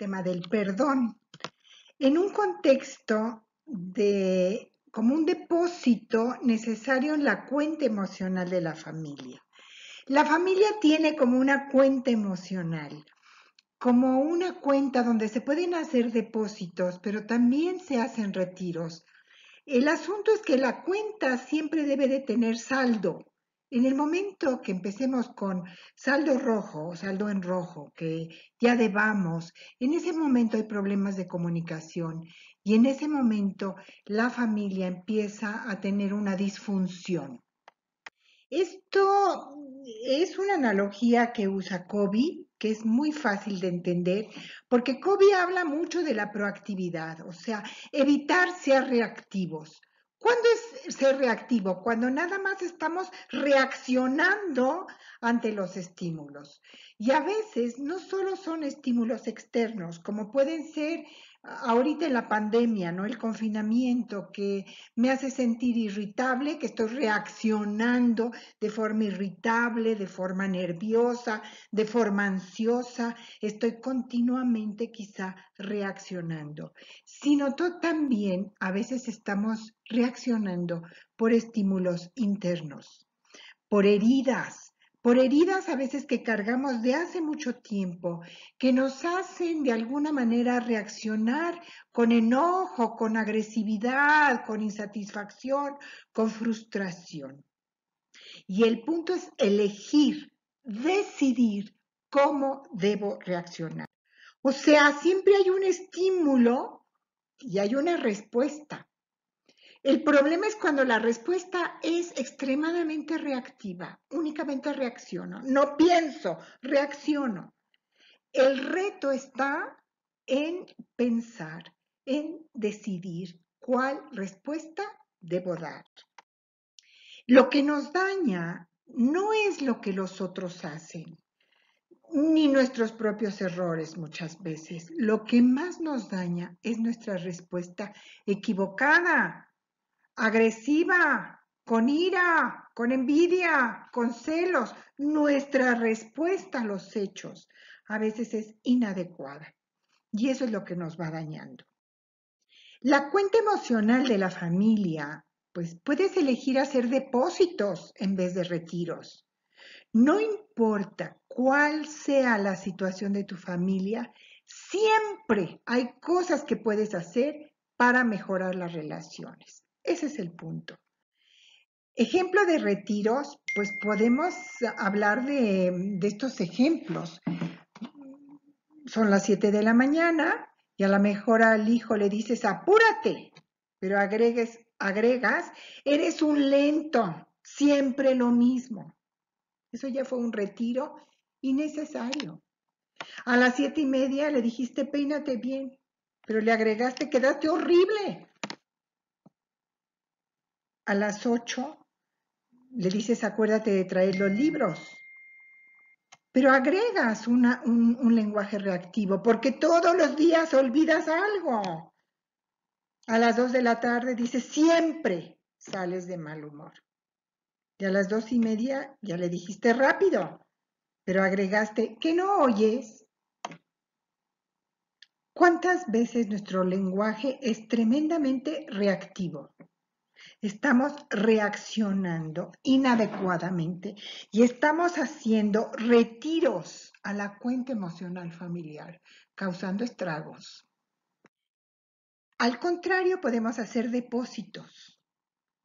tema del perdón en un contexto de como un depósito necesario en la cuenta emocional de la familia. La familia tiene como una cuenta emocional, como una cuenta donde se pueden hacer depósitos, pero también se hacen retiros. El asunto es que la cuenta siempre debe de tener saldo. En el momento que empecemos con saldo rojo o saldo en rojo, que ya debamos, en ese momento hay problemas de comunicación y en ese momento la familia empieza a tener una disfunción. Esto es una analogía que usa Covey, que es muy fácil de entender, porque Covey habla mucho de la proactividad, o sea, evitar ser reactivos. ¿Cuándo es ser reactivo? Cuando nada más estamos reaccionando ante los estímulos. Y a veces no solo son estímulos externos, como pueden ser ahorita en la pandemia, ¿no? El confinamiento que me hace sentir irritable, que estoy reaccionando de forma irritable, de forma nerviosa, de forma ansiosa, estoy continuamente quizá reaccionando. Sino también a veces estamos reaccionando por estímulos internos, por heridas a veces que cargamos de hace mucho tiempo, que nos hacen de alguna manera reaccionar con enojo, con agresividad, con insatisfacción, con frustración. Y el punto es elegir, decidir cómo debo reaccionar. O sea, siempre hay un estímulo y hay una respuesta. El problema es cuando la respuesta es extremadamente reactiva, únicamente reacciono, no pienso, reacciono. El reto está en pensar, en decidir cuál respuesta debo dar. Lo que nos daña no es lo que los otros hacen, ni nuestros propios errores muchas veces. Lo que más nos daña es nuestra respuesta equivocada, agresiva, con ira, con envidia, con celos. Nuestra respuesta a los hechos a veces es inadecuada y eso es lo que nos va dañando. La cuenta emocional de la familia, pues puedes elegir hacer depósitos en vez de retiros. No importa cuál sea la situación de tu familia, siempre hay cosas que puedes hacer para mejorar las relaciones. Ese es el punto. Ejemplo de retiros, pues podemos hablar de estos ejemplos. Son las 7 de la mañana y a lo mejor al hijo le dices, apúrate, pero agregas, eres un lento, siempre lo mismo. Eso ya fue un retiro innecesario. A las 7:30 le dijiste, peínate bien, pero le agregaste, quedaste horrible. A las 8 le dices, acuérdate de traer los libros. Pero agregas un lenguaje reactivo, porque todos los días olvidas algo. A las 2 de la tarde dices, siempre sales de mal humor. Y a las 2:30 ya le dijiste rápido, pero agregaste que no oyes. ¿Cuántas veces nuestro lenguaje es tremendamente reactivo? Estamos reaccionando inadecuadamente y estamos haciendo retiros a la cuenta emocional familiar, causando estragos. Al contrario, podemos hacer depósitos,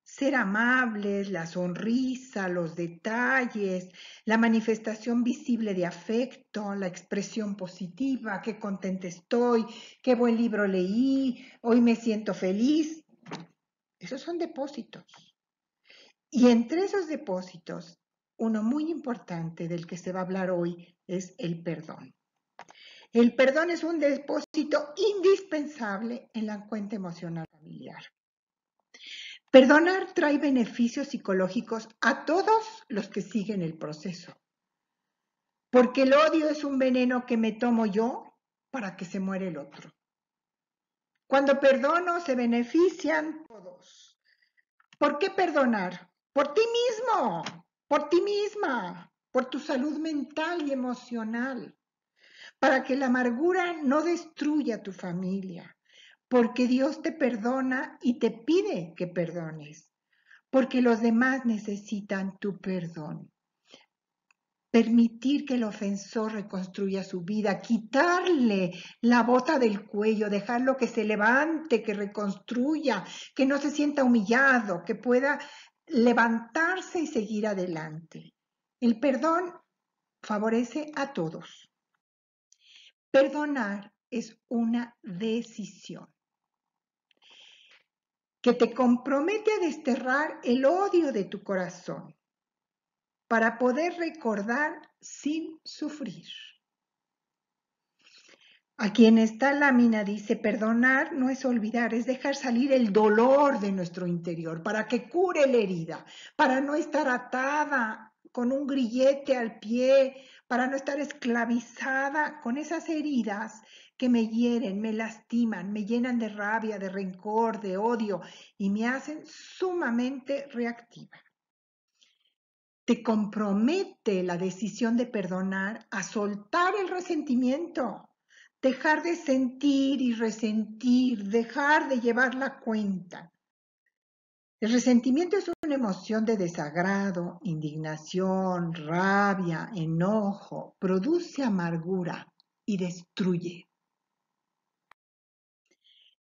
ser amables, la sonrisa, los detalles, la manifestación visible de afecto, la expresión positiva, qué contenta estoy, qué buen libro leí, hoy me siento feliz. Esos son depósitos. Y entre esos depósitos, uno muy importante del que se va a hablar hoy es el perdón. El perdón es un depósito indispensable en la cuenta emocional familiar. Perdonar trae beneficios psicológicos a todos los que siguen el proceso. Porque el odio es un veneno que me tomo yo para que se muera el otro. Cuando perdono se benefician todos. ¿Por qué perdonar? Por ti mismo, por ti misma, por tu salud mental y emocional. para que la amargura no destruya tu familia, porque Dios te perdona y te pide que perdones, porque los demás necesitan tu perdón. Permitir que el ofensor reconstruya su vida, quitarle la bota del cuello, dejarlo que se levante, que reconstruya, que no se sienta humillado, que pueda levantarse y seguir adelante. El perdón favorece a todos. Perdonar es una decisión que te compromete a desterrar el odio de tu corazón para poder recordar sin sufrir. Aquí en esta lámina dice, perdonar no es olvidar, es dejar salir el dolor de nuestro interior para que cure la herida, para no estar atada con un grillete al pie, para no estar esclavizada con esas heridas que me hieren, me lastiman, me llenan de rabia, de rencor, de odio y me hacen sumamente reactiva. Te compromete la decisión de perdonar a soltar el resentimiento, dejar de sentir y resentir, dejar de llevar la cuenta. El resentimiento es una emoción de desagrado, indignación, rabia, enojo, produce amargura y destruye.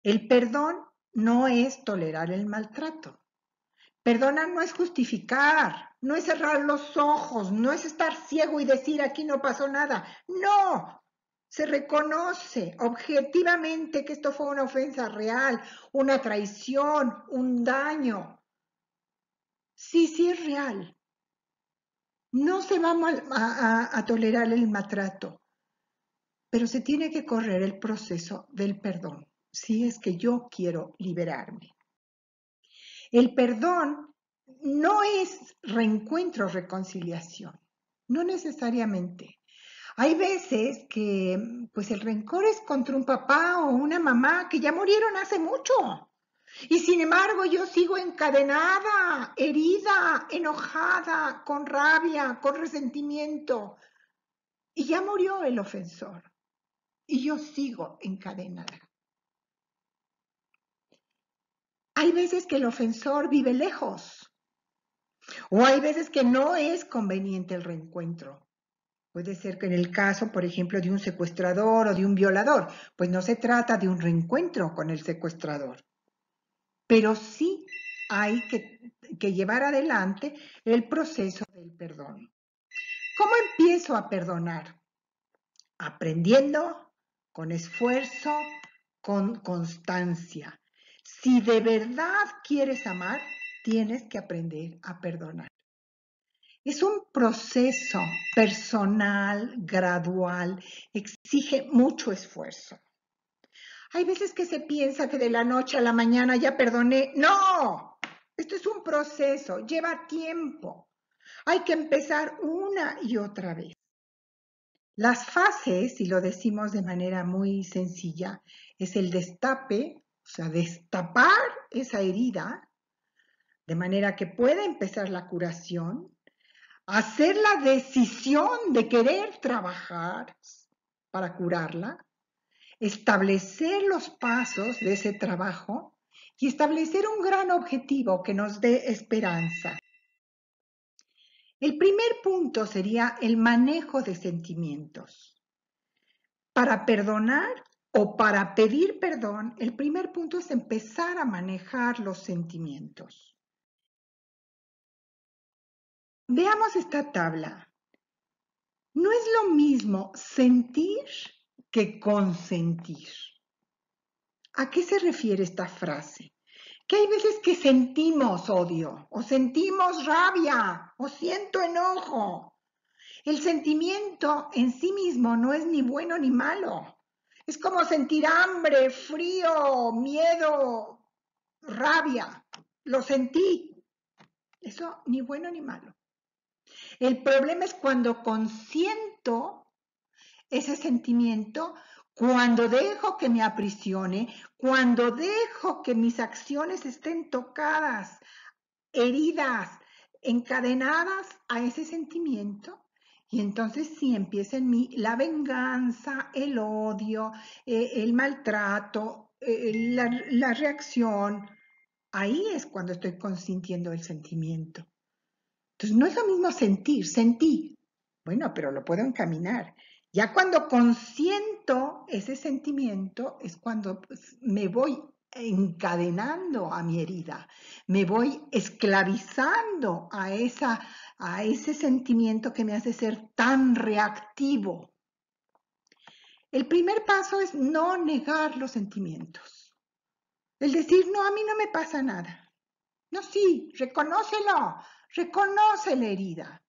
El perdón no es tolerar el maltrato. Perdonar no es justificar, no es cerrar los ojos, no es estar ciego y decir aquí no pasó nada. No, se reconoce objetivamente que esto fue una ofensa real, una traición, un daño. Sí, sí es real. No se va a tolerar el maltrato, pero se tiene que correr el proceso del perdón, si es que yo quiero liberarme. El perdón no es reencuentro, reconciliación, no necesariamente. Hay veces que pues el rencor es contra un papá o una mamá que ya murieron hace mucho. Y sin embargo yo sigo encadenada, herida, enojada, con rabia, con resentimiento. Y ya murió el ofensor. Y yo sigo encadenada. Hay veces que el ofensor vive lejos. O hay veces que no es conveniente el reencuentro. Puede ser que en el caso, por ejemplo, de un secuestrador o de un violador, pues no se trata de un reencuentro con el secuestrador. Pero sí hay que llevar adelante el proceso del perdón. ¿Cómo empiezo a perdonar? Aprendiendo, con esfuerzo, con constancia. Si de verdad quieres amar, tienes que aprender a perdonar. Es un proceso personal, gradual, exige mucho esfuerzo. Hay veces que se piensa que de la noche a la mañana ya perdoné. ¡No! Esto es un proceso, lleva tiempo. Hay que empezar una y otra vez. Las fases, si lo decimos de manera muy sencilla, es el destape, o sea, destapar esa herida, de manera que pueda empezar la curación. Hacer la decisión de querer trabajar para curarla, establecer los pasos de ese trabajo y establecer un gran objetivo que nos dé esperanza. El primer punto sería el manejo de sentimientos. Para perdonar o para pedir perdón, el primer punto es empezar a manejar los sentimientos. Veamos esta tabla. No es lo mismo sentir que consentir. ¿A qué se refiere esta frase? Que hay veces que sentimos odio, o sentimos rabia, o siento enojo. El sentimiento en sí mismo no es ni bueno ni malo. Es como sentir hambre, frío, miedo, rabia. Lo sentí. Eso ni bueno ni malo. El problema es cuando consiento ese sentimiento, cuando dejo que me aprisione, cuando dejo que mis acciones estén tocadas, heridas, encadenadas a ese sentimiento, Y entonces sí empieza en mí la venganza, el odio, el maltrato, la reacción. Ahí es cuando estoy consintiendo el sentimiento. Entonces no es lo mismo sentir, sentí. Bueno, pero lo puedo encaminar. Ya cuando consiento ese sentimiento es cuando pues, me voy encadenando a mi herida, me voy esclavizando a ese sentimiento que me hace ser tan reactivo. El primer paso es no negar los sentimientos. El decir, no, a mí no me pasa nada. No, sí, reconócelo, reconoce la herida.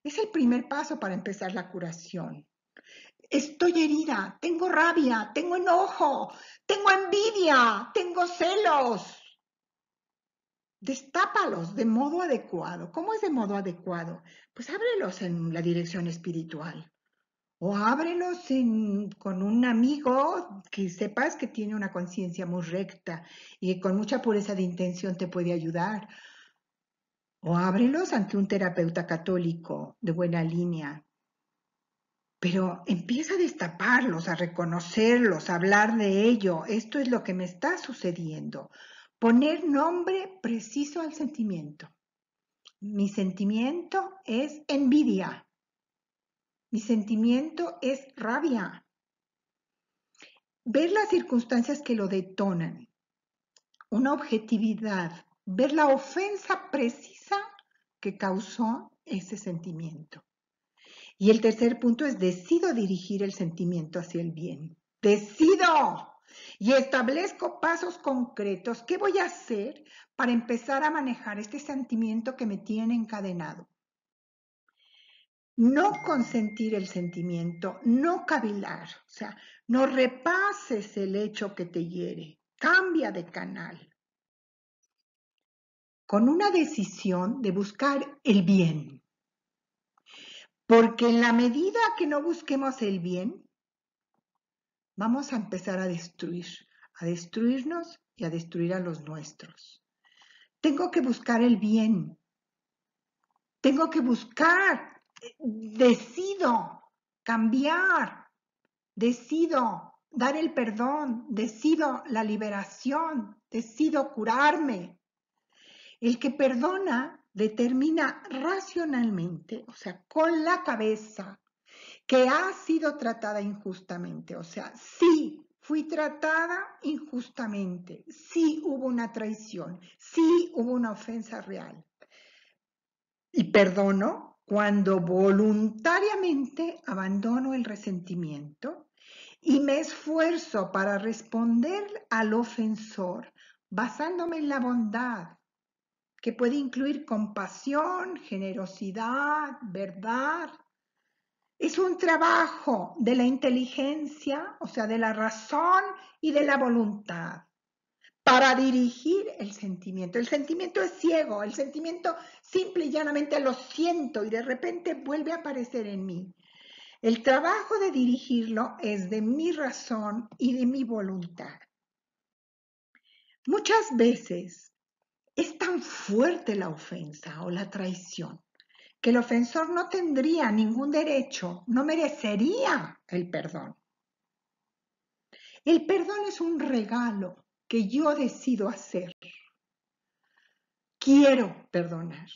Es el primer paso para empezar la curación. Estoy herida, tengo rabia, tengo enojo, tengo envidia, tengo celos. Destápalos de modo adecuado. ¿Cómo es de modo adecuado? Pues ábrelos en la dirección espiritual. O ábrelos con un amigo que sepas que tiene una conciencia muy recta y con mucha pureza de intención te puede ayudar. O ábrelos ante un terapeuta católico de buena línea. Pero empieza a destaparlos, a reconocerlos, a hablar de ello. Esto es lo que me está sucediendo. Poner nombre preciso al sentimiento. Mi sentimiento es envidia. Mi sentimiento es rabia. Ver las circunstancias que lo detonan. Una objetividad. Ver la ofensa precisa que causó ese sentimiento. Y el tercer punto es decido dirigir el sentimiento hacia el bien. Decido y establezco pasos concretos. ¿Qué voy a hacer para empezar a manejar este sentimiento que me tiene encadenado? No consentir el sentimiento, no cavilar, o sea, no repases el hecho que te hiere, cambia de canal. Con una decisión de buscar el bien. Porque en la medida que no busquemos el bien, vamos a empezar a destruirnos y a destruir a los nuestros. Tengo que buscar el bien. Tengo que buscar, decido cambiar, decido dar el perdón, decido la liberación, decido curarme. El que perdona determina racionalmente, o sea, con la cabeza, que ha sido tratada injustamente. O sea, sí, fui tratada injustamente, sí hubo una traición, sí hubo una ofensa real. Y perdono cuando voluntariamente abandono el resentimiento y me esfuerzo para responder al ofensor basándome en la bondad, que puede incluir compasión, generosidad, verdad. Es un trabajo de la inteligencia, o sea, de la razón y de la voluntad, para dirigir el sentimiento. El sentimiento es ciego, el sentimiento simple y llanamente lo siento y de repente vuelve a aparecer en mí. El trabajo de dirigirlo es de mi razón y de mi voluntad. Muchas veces es tan fuerte la ofensa o la traición que el ofensor no tendría ningún derecho, no merecería el perdón. El perdón es un regalo que yo decido hacer. Quiero perdonar.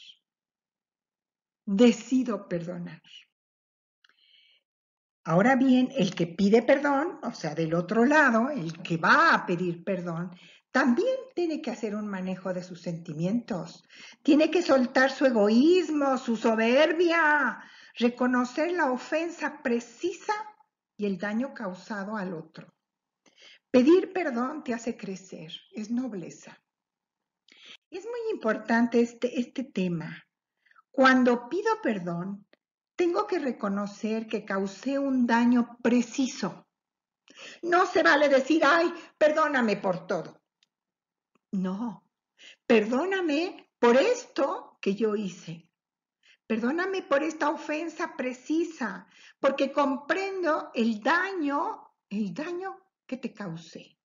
Decido perdonar. Ahora bien, el que pide perdón, o sea, del otro lado, el que va a pedir perdón, también tiene que hacer un manejo de sus sentimientos. Tiene que soltar su egoísmo, su soberbia, reconocer la ofensa precisa y el daño causado al otro. Pedir perdón te hace crecer, es nobleza. Es muy importante este tema. Cuando pido perdón, tengo que reconocer que causé un daño preciso. No se vale decir, ay, perdóname por todo. No, perdóname por esto que yo hice. Perdóname por esta ofensa precisa, porque comprendo el daño que te causé.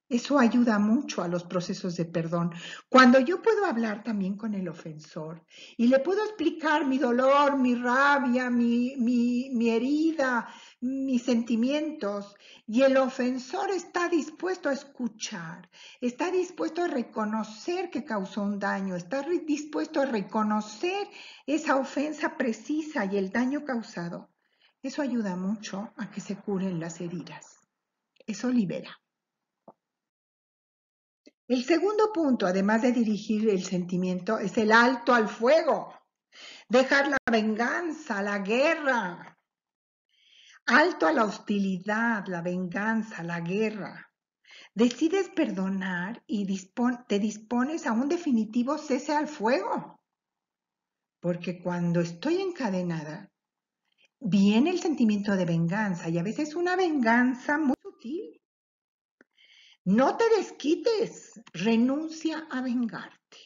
Eso ayuda mucho a los procesos de perdón. Cuando yo puedo hablar también con el ofensor y le puedo explicar mi dolor, mi rabia, mi herida, mis sentimientos, y el ofensor está dispuesto a escuchar, está dispuesto a reconocer que causó un daño, está dispuesto a reconocer esa ofensa precisa y el daño causado, eso ayuda mucho a que se curen las heridas. Eso libera. El segundo punto, además de dirigir el sentimiento, es el alto al fuego. Dejar la venganza, la guerra. Alto a la hostilidad, la venganza, la guerra. Decides perdonar y te dispones a un definitivo cese al fuego. Porque cuando estoy encadenada, viene el sentimiento de venganza y a veces una venganza muy sutil. No te desquites, renuncia a vengarte.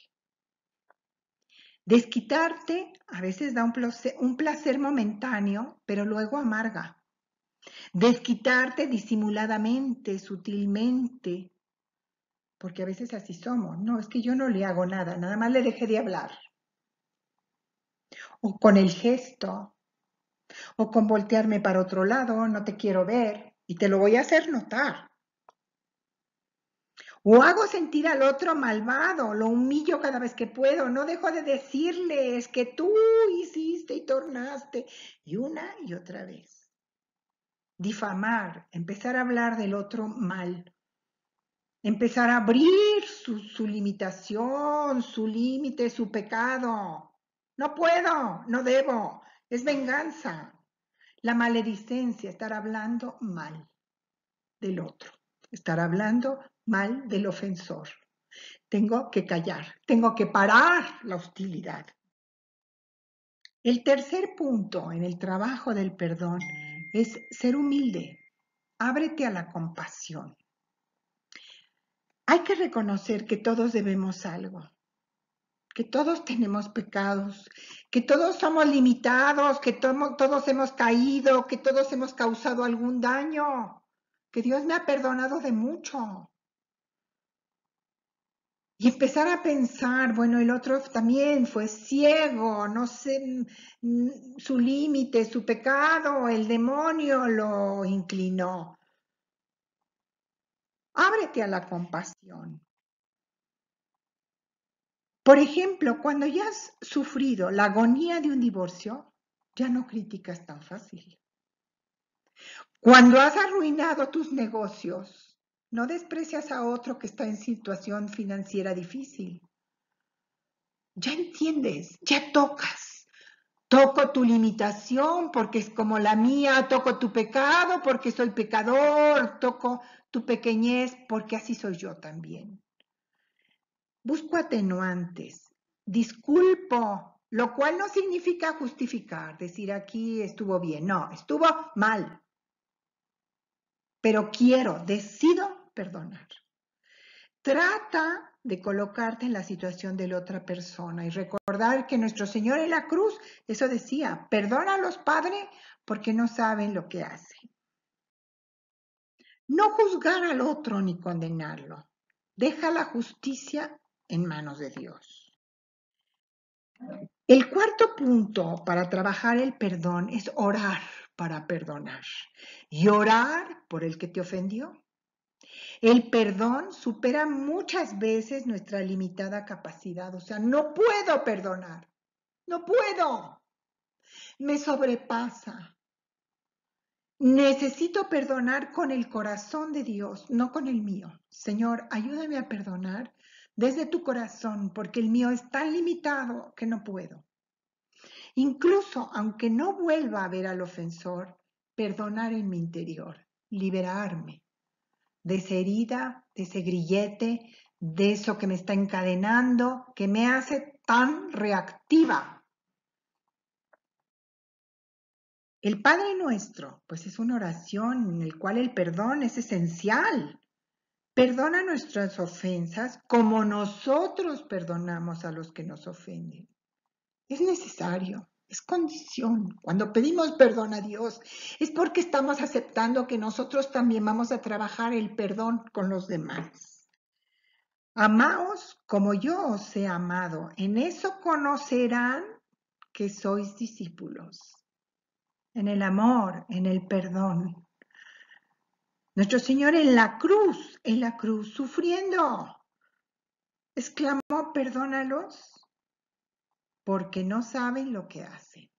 Desquitarte a veces da un placer momentáneo, pero luego amarga. Desquitarte disimuladamente, sutilmente, porque a veces así somos. No, es que yo no le hago nada, nada más le dejé de hablar. O con el gesto, o con voltearme para otro lado, no te quiero ver, y te lo voy a hacer notar. O hago sentir al otro malvado, lo humillo cada vez que puedo, no dejo de decirles que tú hiciste y tornaste, y una y otra vez. Difamar, empezar a hablar del otro mal, empezar a abrir su limitación, su límite, su pecado. No puedo, no debo, es venganza. La maledicencia, estar hablando mal del otro, estar hablando mal del ofensor. Tengo que callar, tengo que parar la hostilidad. El tercer punto en el trabajo del perdón es ser humilde. Ábrete a la compasión. Hay que reconocer que todos debemos algo, que todos tenemos pecados, que todos somos limitados, que todos hemos caído, que todos hemos causado algún daño, que Dios me ha perdonado de mucho. Y empezar a pensar, bueno, el otro también fue ciego, no sé, su límite, su pecado, el demonio lo inclinó. Ábrete a la compasión. Por ejemplo, cuando ya has sufrido la agonía de un divorcio, ya no criticas tan fácil. Cuando has arruinado tus negocios, no desprecias a otro que está en situación financiera difícil. Ya entiendes, ya tocas. Toco tu limitación porque es como la mía, toco tu pecado porque soy pecador, toco tu pequeñez porque así soy yo también. Busco atenuantes, disculpo, lo cual no significa justificar, decir aquí estuvo bien, no, estuvo mal, pero decido perdonar. Trata de colocarte en la situación de la otra persona y recordar que nuestro Señor en la cruz, eso decía, perdona a los padres porque no saben lo que hacen. No juzgar al otro ni condenarlo. Deja la justicia en manos de Dios. El cuarto punto para trabajar el perdón es orar para perdonar y orar por el que te ofendió. El perdón supera muchas veces nuestra limitada capacidad. O sea, no puedo perdonar. No puedo. Me sobrepasa. Necesito perdonar con el corazón de Dios, no con el mío. Señor, ayúdame a perdonar desde tu corazón, porque el mío es tan limitado que no puedo. Incluso aunque no vuelva a ver al ofensor, perdonar en mi interior, liberarme de esa herida, de ese grillete, de eso que me está encadenando, que me hace tan reactiva. El Padre Nuestro, pues es una oración en la cual el perdón es esencial. Perdona nuestras ofensas como nosotros perdonamos a los que nos ofenden. Es necesario, es condición. Cuando pedimos perdón a Dios, es porque estamos aceptando que nosotros también vamos a trabajar el perdón con los demás. Amaos como yo os he amado. En eso conocerán que sois discípulos. En el amor, en el perdón. Nuestro Señor en la cruz, sufriendo, exclamó, perdónalos, porque no saben lo que hacen.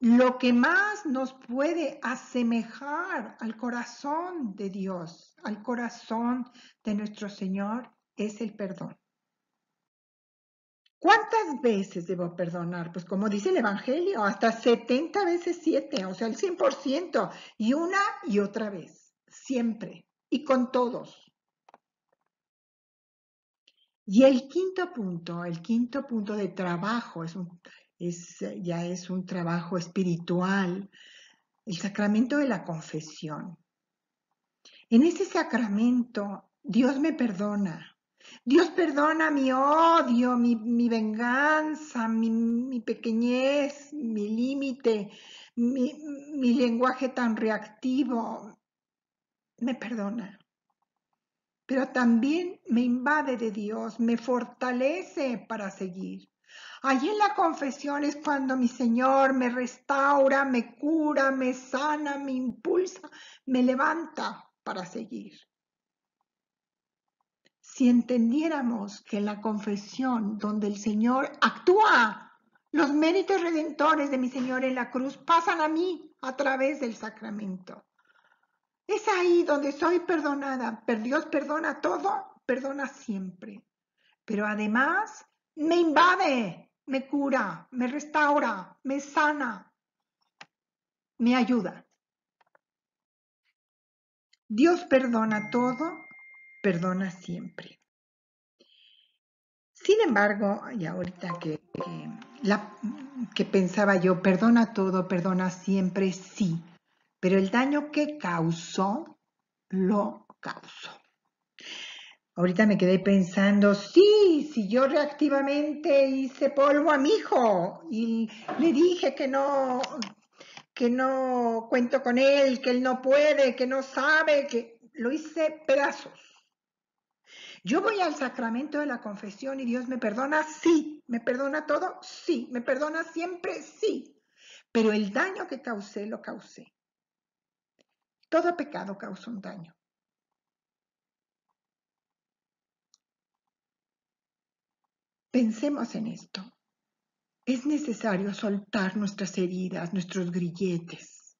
Lo que más nos puede asemejar al corazón de Dios, al corazón de nuestro Señor, es el perdón. ¿Cuántas veces debo perdonar? Pues como dice el Evangelio, hasta 70 veces 7, o sea, el 100%, y una y otra vez, siempre, y con todos. Y el quinto punto de trabajo, ya es un trabajo espiritual, el sacramento de la confesión. En ese sacramento, Dios me perdona. Dios perdona mi odio, mi venganza, mi pequeñez, mi límite, mi lenguaje tan reactivo. Me perdona. Pero también me invade de Dios, me fortalece para seguir. Allí en la confesión es cuando mi Señor me restaura, me cura, me sana, me impulsa, me levanta para seguir. Si entendiéramos que en la confesión donde el Señor actúa, los méritos redentores de mi Señor en la cruz pasan a mí a través del sacramento. Es ahí donde soy perdonada. Dios perdona todo, perdona siempre. Pero además me invade, me cura, me restaura, me sana, me ayuda. Dios perdona todo, perdona siempre. Sin embargo, y ahorita que pensaba yo, perdona todo, perdona siempre, sí, pero el daño que causó, lo causó. Ahorita me quedé pensando, sí, si yo reactivamente hice polvo a mi hijo y le dije que no cuento con él, que él no puede, que no sabe, que lo hice pedazos. Yo voy al sacramento de la confesión y Dios me perdona, sí. ¿Me perdona todo? Sí. ¿Me perdona siempre? Sí. Pero el daño que causé, lo causé. Todo pecado causa un daño. Pensemos en esto. Es necesario soltar nuestras heridas, nuestros grilletes,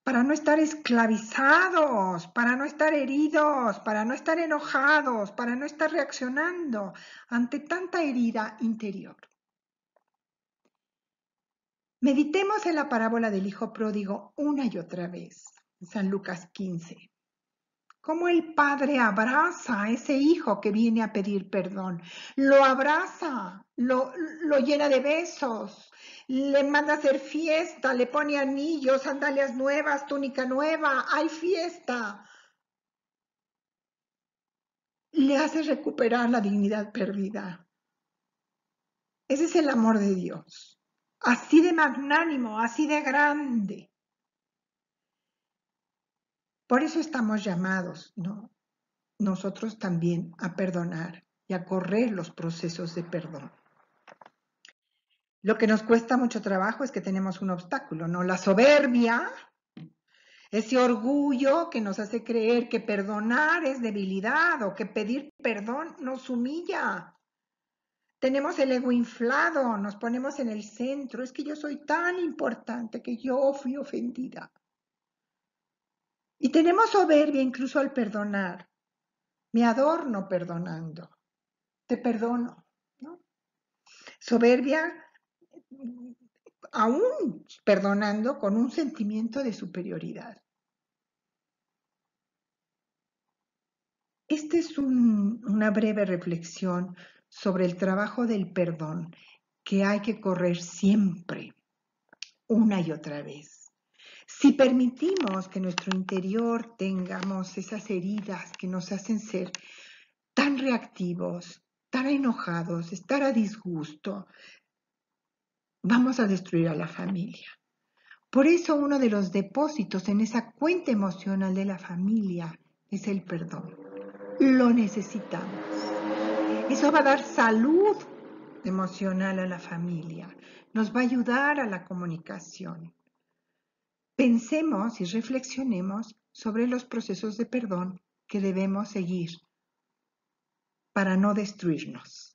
para no estar esclavizados, para no estar heridos, para no estar enojados, para no estar reaccionando ante tanta herida interior. Meditemos en la parábola del hijo pródigo una y otra vez, en San Lucas 15. Cómo el padre abraza a ese hijo que viene a pedir perdón. Lo abraza, lo llena de besos, le manda a hacer fiesta, le pone anillos, sandalias nuevas, túnica nueva, hay fiesta. Le hace recuperar la dignidad perdida. Ese es el amor de Dios. Así de magnánimo, así de grande. Por eso estamos llamados, ¿no? Nosotros también a perdonar y a correr los procesos de perdón. Lo que nos cuesta mucho trabajo es que tenemos un obstáculo, ¿no? La soberbia, ese orgullo que nos hace creer que perdonar es debilidad o que pedir perdón nos humilla. Tenemos el ego inflado, nos ponemos en el centro, es que yo soy tan importante que yo fui ofendida. Y tenemos soberbia incluso al perdonar. Me adorno perdonando, te perdono, ¿no? Soberbia aún perdonando con un sentimiento de superioridad. Esta es una breve reflexión sobre el trabajo del perdón que hay que correr siempre, una y otra vez. Si permitimos que en nuestro interior tengamos esas heridas que nos hacen ser tan reactivos, tan enojados, estar a disgusto, vamos a destruir a la familia. Por eso uno de los depósitos en esa cuenta emocional de la familia es el perdón. Lo necesitamos. Eso va a dar salud emocional a la familia. Nos va a ayudar a la comunicación. Pensemos y reflexionemos sobre los procesos de perdón que debemos seguir para no destruirnos.